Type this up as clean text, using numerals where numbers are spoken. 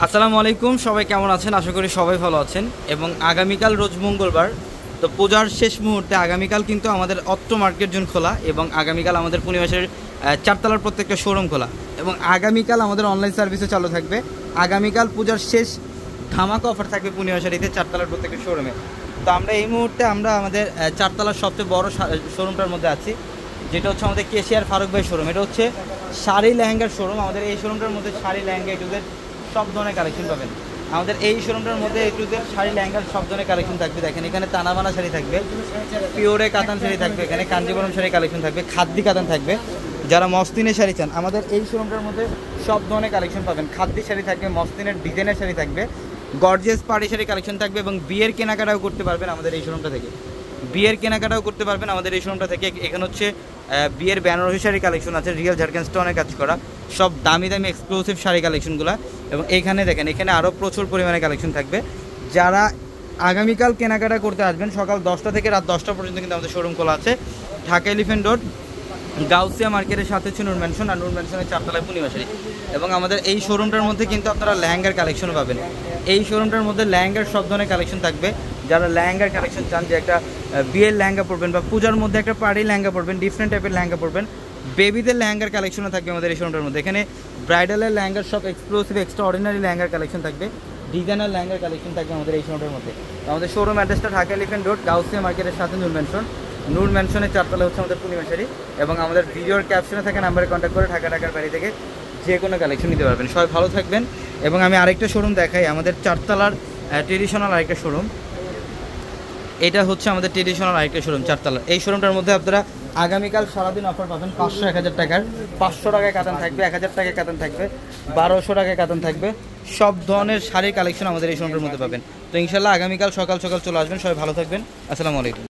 আসসালামু আলাইকুম, সবাই কেমন আছেন? আশা করি সবাই ভালো আছেন। এবং আগামীকাল রোজ মঙ্গলবার, তো পূজার শেষ মুহূর্তে আগামীকাল কিন্তু আমাদের অত্র মার্কেট জোন খোলা এবং আগামীকাল আমাদের পূর্ণিমাসের চারতলার প্রত্যেকটা শোরুম খোলা এবং আগামীকাল আমাদের অনলাইন সার্ভিসও চালু থাকবে। আগামীকাল পূজার শেষ ধামাকা অফার থাকবে পূর্ণিমাশারিতে চারতলার প্রত্যেকটা শোরুমে। তো আমরা এই মুহূর্তে আমাদের চারতলার সবচেয়ে বড় শোরুমটার মধ্যে আছি, যেটা হচ্ছে আমাদের কেশিয়ার ফারুক ভাই শোরুম। এটা হচ্ছে শাড়ি লেহেঙ্গার শোরুম। আমাদের এই শোরুমটার মধ্যে শাড়ি লেহেঙ্গা এটুদের সব ধরনের কালেকশন পাবেন। আমাদের এই শোরুমটার মধ্যে এটুদের শাড়ি লেহেঙ্গার সব ধরনের কালেকশন থাকবে। দেখেন এখানে তানাবানা শাড়ি থাকবে, পিওরে কাতান শাড়ি থাকবে, এখানে কাঞ্জিবরম শাড়ি কালেকশন থাকবে, খাদ্দি কাতান থাকবে। যারা মসলিনের শাড়ি চান আমাদের এই শোরুমটার মধ্যে সব ধরনের কালেকশন পাবেন। খাদ্দি শাড়ি থাকবে, মসলিনের ডিজাইনের শাড়ি থাকবে, গর্জিয়াস পাড়ি শাড়ি কালেকশন থাকবে এবং বিয়ের কেনাকাটাও করতে পারবেন আমাদের এই শোরুমটা থেকে। বিয়ের কেনাকাটাও করতে পারবেন আমাদের এই শোরুমটা থেকে। এখানে হচ্ছে বিয়ের বেনারসি শাড়ি কালেকশন আছে, রিয়েল ঝাড়খান্ড স্টোনের কাজ করা, সব দামি দামি এক্সক্লুসিভ শাড়ি কালেকশনগুলো। এবং এইখানে দেখেন এখানে আরও প্রচুর পরিমাণে কালেকশন থাকবে। যারা আগামীকাল কেনাকাটা করতে আসবেন সকাল 10টা থেকে রাত 10টা পর্যন্ত কিন্তু আমাদের শোরুম খোলা আছে। ঢাকা এলিফ্যান্ট রোড গাউসিয়া মার্কেটের সাথে হচ্ছে নূর ম্যানশন, আর নূর ম্যানশনের চারতলায় পূর্ণিমাশারি। এবং আমাদের এই শোরুমটার মধ্যে কিন্তু আপনারা লেহেঙ্গার কালেকশন পাবেন। এই শোরুমটার মধ্যে লেহেঙ্গার সব ধরনের কালেকশন থাকবে। যারা লেহেঙ্গার কালেকশন চান, যে একটা বিয়ের লেহেঙ্গা পরবেন বা পূজার মধ্যে একটা পার্টি লেহেঙ্গা পরবেন, ডিফারেন্ট টাইপের লেহেঙ্গা পরবেন, বেবিদের লেহেঙ্গার কালেকশনও থাকবে আমাদের এই শোরুমটার মধ্যে। এখানে ব্রাইডালের লেহেঙ্গার সব এক্সক্লুসিভ এক্সট্রা অর্ডিনারি লেহেঙ্গার কালেকশন থাকবে, ডিজাইনার লেহেঙ্গার কালেকশন থাকবে আমাদের এই শোরুমটার মধ্যে। আমাদের শোরুম অ্যাড্রেসটা ঢাকা এলিফ্যান্ট রোড গাউসিয়া মার্কেটের সাথে নূর ম্যানশন। নূর ম্যানশনের চারতলা হচ্ছে আমাদের পূর্ণিমাশারি। এবং আমাদের ভিডিওর ক্যাপশনে থাকা নাম্বারে কন্ট্যাক্ট করে ঢাকার বাড়ি থেকে যে কোনো কালেকশন নিতে পারবেন। সবাই ভালো থাকবেন। এবং আমি আরেকটা শোরুম দেখাই, আমাদের চারতলার ট্রেডিশনাল আরেকটা শোরুম। এটা হচ্ছে আমাদের ট্রেডিশনাল আরেকটা শোরুম চারতলার। এই শোরুমটার মধ্যে আপনারা আগামীকাল সারাদিন অফার পাবেন। 500-1000 টাকার, 500 টাকায় কাতান থাকবে, 1000 টাকায় কাতান থাকবে, 1200 টাকায় কাতান থাকবে। সব ধরনের শাড়ির কালেকশন আমাদের এই শোরুমটার মধ্যে পাবেন। তো ইনশাল্লাহ আগামীকাল সকাল সকাল চলে আসবেন। সবাই ভালো থাকবেন। আসসালামু আলাইকুম।